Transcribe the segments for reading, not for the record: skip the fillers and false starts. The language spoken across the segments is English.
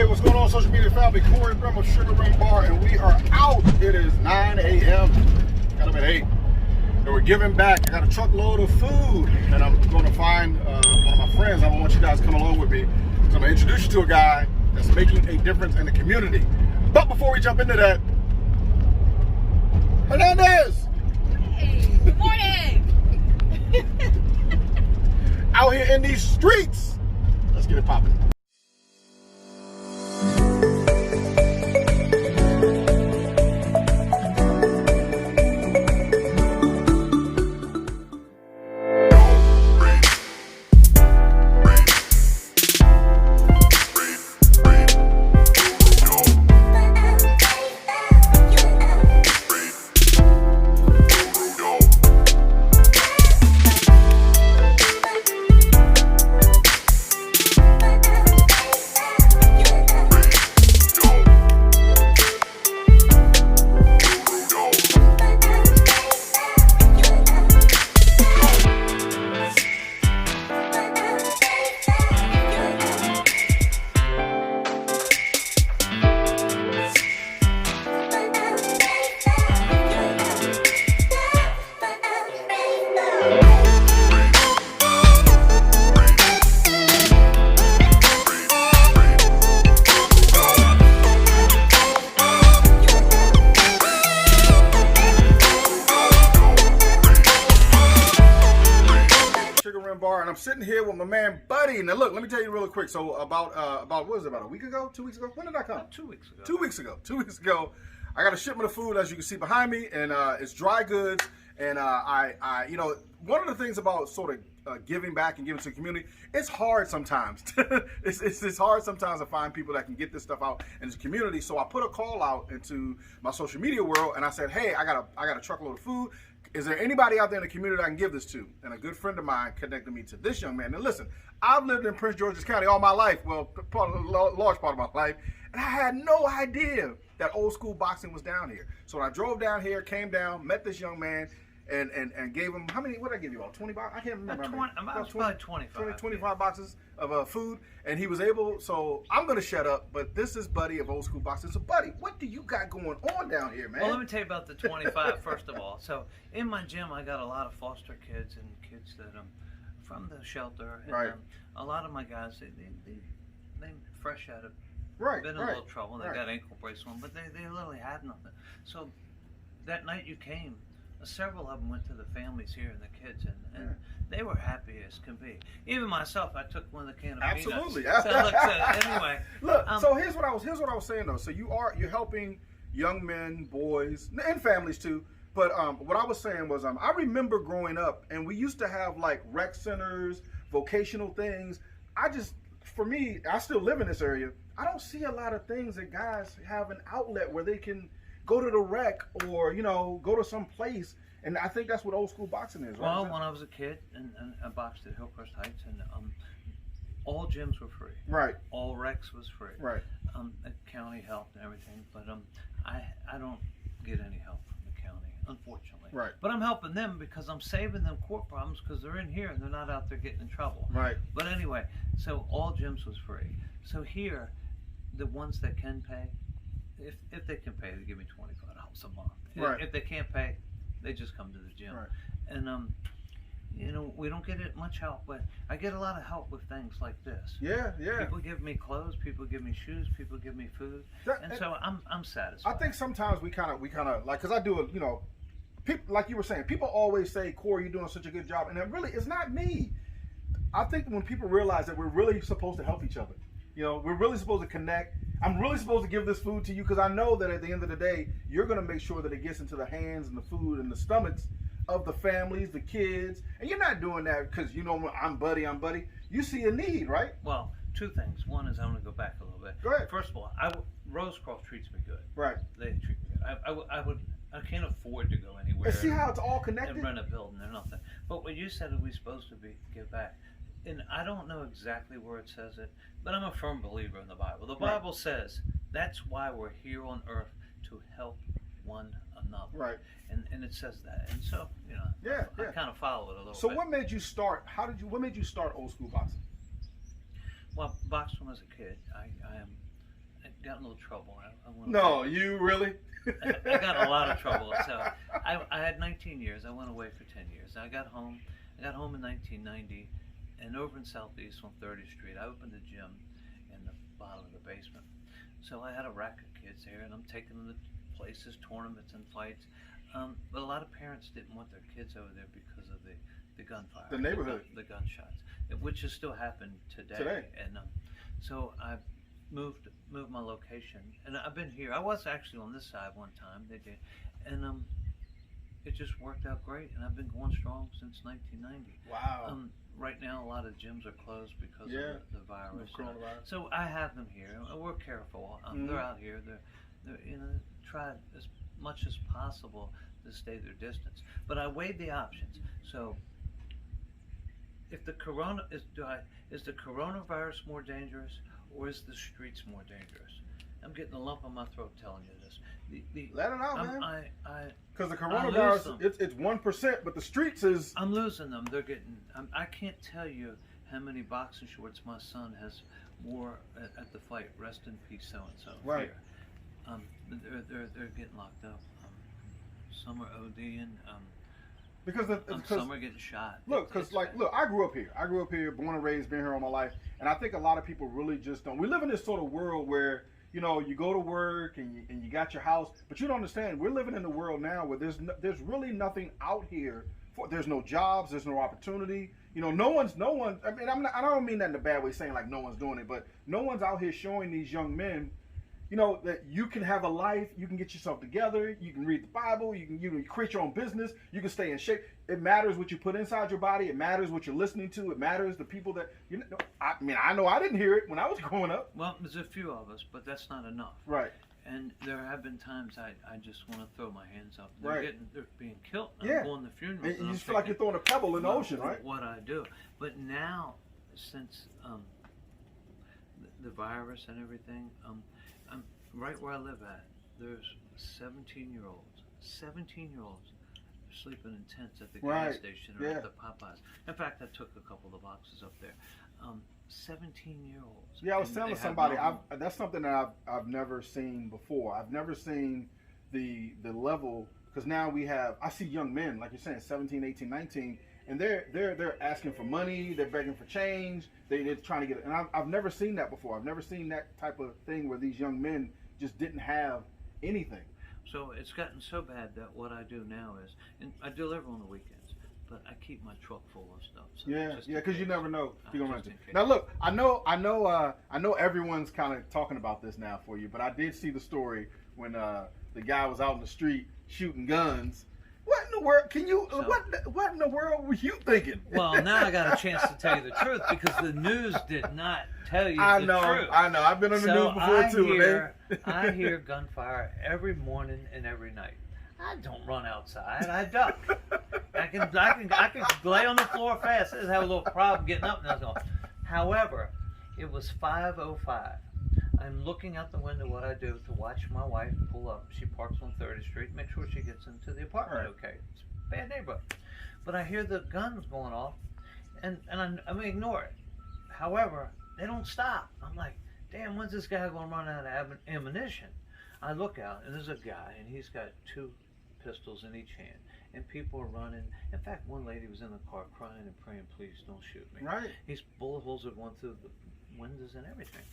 What's going on, social media family? Cory MAY of Sugar Ring Bar, and we are out. It is 9 a.m. Got up at 8. And we're giving back. I got a truckload of food, and I'm going to find one of my friends. I want you guys to come along with me. So I'm going to introduce you to a guy that's making a difference in the community. But before we jump into that, Hernandez! Hey, good morning! Out here in these streets. Let's get it popping. Bar, and I'm sitting here with my man Buddy. Now look, let me tell you real quick. So about what was it, about a week ago, 2 weeks ago? When did I come? 2 weeks ago. 2 weeks ago. 2 weeks ago, I got a shipment of food, as you can see behind me, and it's dry goods. And I you know, one of the things about sort of giving back and giving to the community, it's hard sometimes. it's hard sometimes to find people that can get this stuff out in the community. So I put a call out into my social media world, and I said, hey, I got a truckload of food. Is there anybody out there in the community I can give this to? And a good friend of mine connected me to this young man. And listen, I've lived in Prince George's County all my life, well, large part of my life, and I had no idea that old school boxing was down here. So when I drove down here, came down, met this young man, and gave him, how many, what did I give you all, 20 boxes? I can't remember. About 25 boxes of food, and he was able, so I'm going to shut up, but this is Buddy of Old School Boxing. So Buddy, what do you got going on down here, man? Well, let me tell you about the 25 first of all. So in my gym, I got a lot of foster kids and kids that from the shelter. And, right. A lot of my guys, they fresh out of, been in a right, little trouble. They got ankle brace on, but they literally had nothing. So that night you came, several of them went to the families here and the kids, and they were happy as can be. Even myself, I took one of the can of absolutely. peanuts. So anyway, look. So here's what I was saying though. So you're helping young men, boys, and families too. But what I was saying was I remember growing up, and we used to have like rec centers, vocational things. For me, I still live in this area. I don't see a lot of things that guys have an outlet where they can go to the rec or, you know, go to some place. And I think that's what old school boxing is, right? Well, when I was a kid, and I boxed at Hillcrest Heights, and all gyms were free. Right. All recs was free. Right. The county helped and everything, but I don't get any help from the county, unfortunately. Right. But I'm helping them because I'm saving them court problems because they're in here and they're not out there getting in trouble. Right. But anyway, so all gyms was free. So here, the ones that can pay, if they can pay, they give me $25 a month. Right. If they can't pay, they just come to the gym. Right. And you know, we don't get much help, but I get a lot of help with things like this. Yeah. People give me clothes, people give me shoes, people give me food, and so I'm satisfied. I think sometimes we kind of like, because I do you know, people, like you were saying, people always say, Cory, you're doing such a good job, and it really, it's not me. I think when people realize that we're really supposed to help each other, you know, we're really supposed to connect. I'm really supposed to give this food to you because I know that at the end of the day, you're going to make sure that it gets into the hands and the food and the stomachs of the families, the kids. And you're not doing that because, you know, I'm Buddy. You see a need, right? Well, two things. One is I'm going to go back a little bit. Go ahead. First of all, Rosecroft treats me good. Right. They treat me good. I can't afford to go anywhere. And see how it's all connected? And rent a building or nothing. But what you said, are we supposed to give back? And I don't know exactly where it says it, but I'm a firm believer in the Bible. The Bible says that's why we're here on earth, to help one another. Right. And it says that. And so, you know, I kind of follow it a little bit. So what made you start, what made you start Old School Boxing? Well, I boxed when I was a kid. got in a little trouble. No, you really? I got a lot of trouble. So I had 19 years. I went away for 10 years. I got home in 1990, and over in Southeast on 30th Street, I opened a gym in the bottom of the basement. So I had a rack of kids there, and I'm taking them to places, tournaments and fights. But a lot of parents didn't want their kids over there because of the gunfire, the neighborhood, the gunshots, which has still happened today. And so I moved my location, and I've been here. I was actually on this side one time, they did, and it just worked out great, and I've been going strong since 1990. Wow. Right now, a lot of gyms are closed because of the virus. Coronavirus. So I have them here. We're careful. They're out here. They're try as much as possible to stay their distance. But I weighed the options. So if the is the coronavirus more dangerous, or is the streets more dangerous? I'm getting a lump in my throat telling you this. Let it out, man. Because the I coronavirus, it's 1%, but the streets is. I'm losing them. They're getting. I can't tell you how many boxing shorts my son has wore at the fight. Rest in peace, so and so. Right. Here. They're getting locked up. Some are ODing. Because some are getting shot. Look, I grew up here. I grew up here, born and raised, been here all my life, and I think a lot of people really just don't. We live in this sort of world where, you know, you go to work and you got your house, but you don't understand. We're living in a world now where there's really nothing out here. There's no jobs. There's no opportunity. You know, no one. I mean, I don't mean that in a bad way, saying like no one's doing it, but no one's out here showing these young men, you know, that you can have a life, you can get yourself together, you can read the Bible, you can create your own business, you can stay in shape. It matters what you put inside your body. It matters what you're listening to. It matters the people that you know. I mean, I know I didn't hear it when I was growing up. Well, there's a few of us, but that's not enough. Right. And there have been times I just want to throw my hands up. They're being killed. I'm going to funerals. And you just feel like you're throwing a pebble in the ocean, right? What I do. But now, since the virus and everything, I'm right where I live at. There's 17-year-olds sleeping in tents at the gas station or at the Popeyes. In fact, I took a couple of the boxes up there. 17-year-olds. Yeah, I was telling somebody that's something that I've never seen before. I've never seen the level, because now I see young men, like you're saying, 17, 18, 19, and they're asking for money, they're begging for change, they're trying to get it. And I've never seen that before. I've never seen that type of thing where these young men just didn't have anything. So it's gotten so bad that what I do now is, and I deliver on the weekends, but I keep my truck full of stuff. So because you never know if you're gonna run into. Now look, I know everyone's kind of talking about this now for you, but I did see the story when the guy was out in the street shooting guns. What in the world? What in the world were you thinking? Well, now I got a chance to tell you the truth, because the news did not tell you the truth. I know. I've been on the news before too. I hear gunfire every morning and every night. I don't run outside. I duck. I can lay on the floor fast. I just have a little problem getting up now. However, it was 5:05. I'm looking out the window. What I do to watch my wife pull up. She parks on 30th Street. Make sure she gets into the apartment. Okay, it's a bad neighborhood. But I hear the guns going off, and I'm gonna ignore it. However, they don't stop. I'm like, damn, when's this guy gonna run out of ammunition? I look out, and there's a guy, and he's got 2 pistols in each hand, and people are running. In fact, one lady was in the car crying and praying, please don't shoot me. Right. These bullet holes are going through the windows and everything.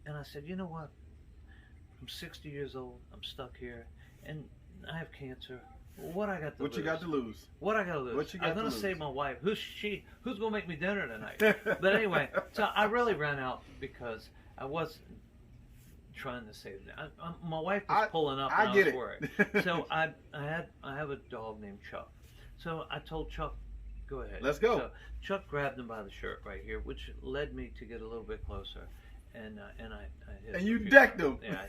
And I said, you know what? I'm 60 years old. I'm stuck here, and I have cancer. What I got to lose? What you got to lose? What I got to lose? What you got I'm gonna to lose? save my wife. Who's gonna make me dinner tonight? But anyway, so I really ran out because I wasn't trying to save them. My wife was pulling up, and I was worried. So I have a dog named Chuck. So I told Chuck, go ahead. Let's go. So Chuck grabbed him by the shirt right here, which led me to get a little bit closer. And I hit and you decked him. Yeah.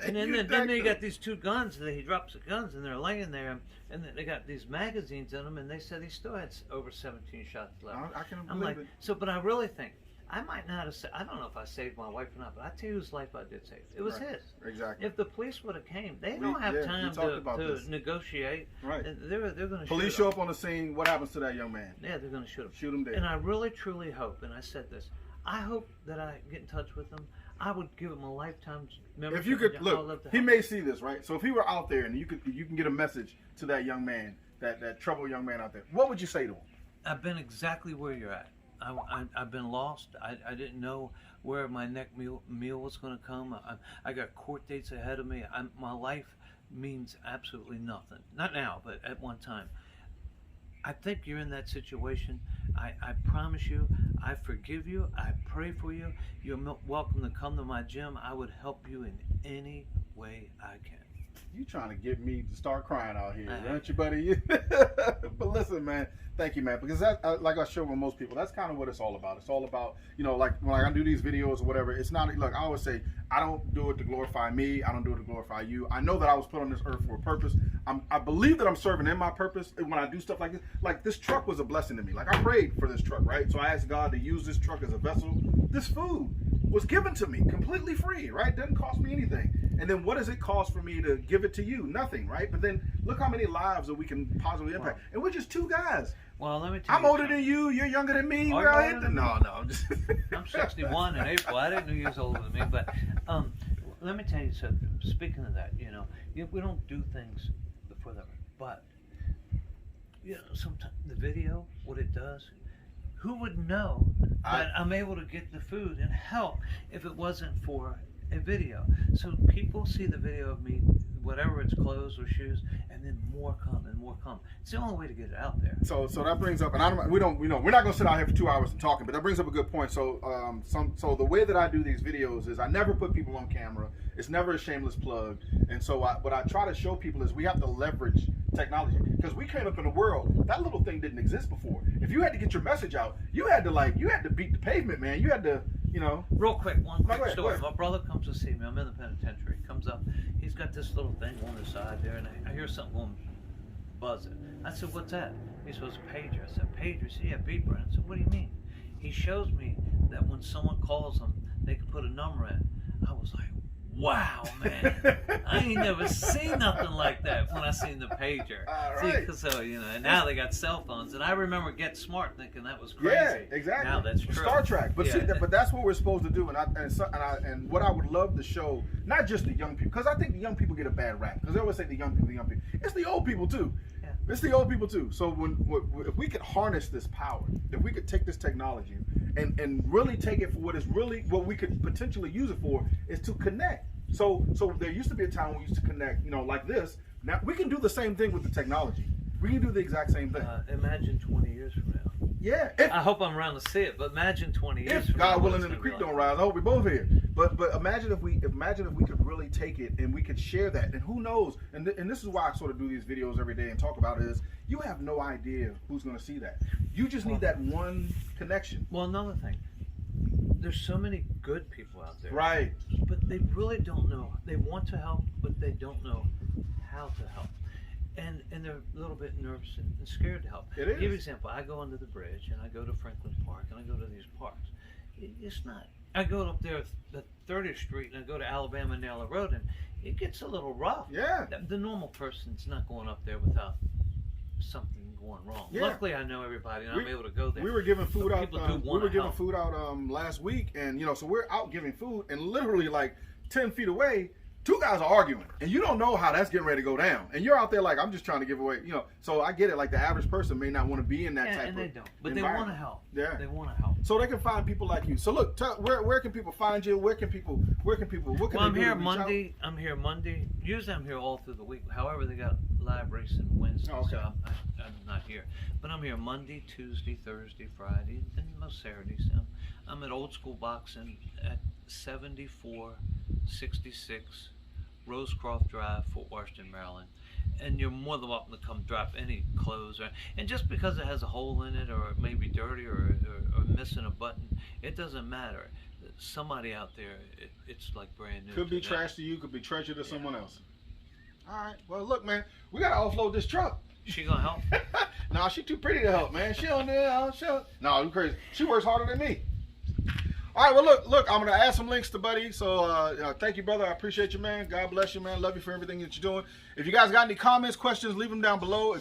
And then they got these 2 guns. He drops the guns, and they're laying there, and they got these magazines in them. And they said he still had over 17 shots left. I can't believe it. So, but I really think I might not have. I don't know if I saved my wife or not, but I tell you whose life I did save. It was his. Exactly. If the police would have came, they don't have time to negotiate. Right. They're going to. Police show up on the scene. What happens to that young man? Yeah, they're going to shoot him. Shoot him dead. And I really truly hope, and I said this, I hope that I get in touch with him. I would give him a lifetime membership. If you could I would look, love to he help. may see this, right? So if he were out there and you can get a message to that young man, that troubled young man out there, what would you say to him? I've been exactly where you're at. I've been lost. I didn't know where my next meal was going to come. I got court dates ahead of me. My life means absolutely nothing. Not now, but at one time. I think you're in that situation. I promise you, I forgive you. I pray for you. You're welcome to come to my gym. I would help you in any way I can. You trying to get me to start crying out here, aren't you, buddy? But listen, man, thank you, man, because that, like I show with most people, that's kind of what it's all about. It's all about, like when I do these videos or whatever, it's not, look, I always say, I don't do it to glorify me. I don't do it to glorify you. I know that I was put on this earth for a purpose. I believe that I'm serving in my purpose when I do stuff like this. Like this truck was a blessing to me. Like I prayed for this truck, right? So I asked God to use this truck as a vessel. This food was given to me completely free, right? Doesn't cost me anything. And then what does it cost for me to give it to you? Nothing, right? But then look how many lives that we can positively impact. Wow. And we're just two guys. Well, let me tell you. I'm older than you. You're younger than me. Are you Right? older than me? No, I'm just. I'm 61 in April. I didn't know you was older than me, but let me tell you something. Speaking of that, we don't do things for them, but sometimes the video, what it does, who would know that I'm able to get the food and help if it wasn't for a video? So people see the video of me, whatever it's clothes or shoes, and then more come and more come. It's the only way to get it out there. So that brings up, and we're not going to sit out here for 2 hours and talking, but that brings up a good point. So so the way that I do these videos is I never put people on camera. It's never a shameless plug. And so what I try to show people is we have to leverage technology, because we came up in a world that little thing didn't exist before. If you had to get your message out, you had to beat the pavement, man. You had to, Real quick, one quick Go story. ahead. My brother comes to see me. I'm in the penitentiary. He comes up. He's got this little thing on the side there, and I hear something going buzzing. I said, "What's that?" He says, "A pager." I said, "Pager?" He said, "Yeah, beeper." I said, "What do you mean?" He shows me that when someone calls them, they can put a number in. I was like, wow, man. I ain't never seen nothing like that when I seen the pager. Right. See, so, and now they got cell phones. And I remember Get Smart thinking that was crazy. Yeah, exactly. Now that's true. Star Trek. But Yeah. see, but that's what we're supposed to do. And what I would love to show, not just the young people, because I think the young people get a bad rap. Because they always say the young people. It's the old people too. Yeah. It's the old people too. So if we could harness this power, if we could take this technology and really take it for what we could potentially use it for, is to connect. So there used to be a time when we used to connect, like this. Now we can do the same thing with the technology. We can do the exact same thing. Imagine 20 years from now. Yeah. I hope I'm around to see it, but imagine 20 years If from now. God what willing it's and the gonna be creek like. don't rise, I hope we both here. But imagine if we could really take it and we could share that. And who knows? And this is why I sort of do these videos every day and talk about it, is you have no idea who's going to see that. You just need that one connection. Well, another thing. There's so many good people out there. Right. But they really don't know. They want to help, but they don't know how to help. And they're a little bit nervous and scared to help. It is. Give you an example. I go under the bridge, and I go to Franklin Park, and I go to these parks. It's not. I go up there the 30th Street, and I go to Alabama Naylor Road, and it gets a little rough. Yeah. The normal person's not going up there without something going wrong. Yeah. Luckily, I know everybody, and I'm able to go there. We were giving food out. People do We wanna were giving help. food out last week, and so we're out giving food, and literally like 10 feet away, two guys are arguing, and you don't know how that's getting ready to go down, and you're out there like, I'm just trying to give away, So I get it. Like the average person may not want to be in that type and of they don't, but they want to help. Yeah. They want to help. So they can find people like you. So look, where can people find you? Where can people? What can Well, they I'm do here to reach out? Monday. I'm here Monday. Usually I'm here all through the week. However, they got live racing Wednesday, Oh, okay. so I'm not here. But I'm here Monday, Tuesday, Thursday, Friday, and most Saturdays. I'm at Old School Boxing at 7466 Rosecroft Drive, Fort Washington, Maryland. And you're more than welcome to come drop any clothes. And just because it has a hole in it, or it may be dirty, or missing a button, it doesn't matter. Somebody out there, it's like brand new. Could be to them. trash to you, could be treasure to someone else. All right. Well, look, man, we gotta offload this truck. She gonna help? Nah, she too pretty to help, man. She don't do it. No, you crazy. She works harder than me. All right, well, look, I'm going to add some links to Buddy. So thank you, brother. I appreciate you, man. God bless you, man. Love you for everything that you're doing. If you guys got any comments, questions, leave them down below. I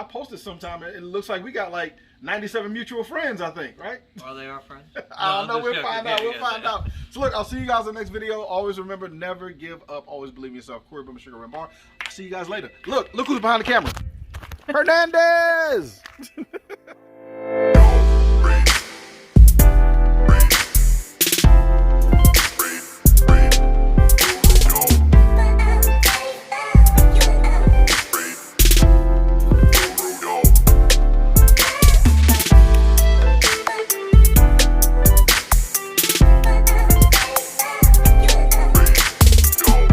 posted sometime. It looks like we got like 97 mutual friends, I think, right? Are they our friends? I don't know. I'm just We'll joking. find out. Yeah, We'll yeah, find yeah. out. So look, I'll see you guys in the next video. Always remember, never give up. Always believe in yourself. Cory MAY, Sugar and Bar. I'll see you guys later. Look who's behind the camera. Hernandez!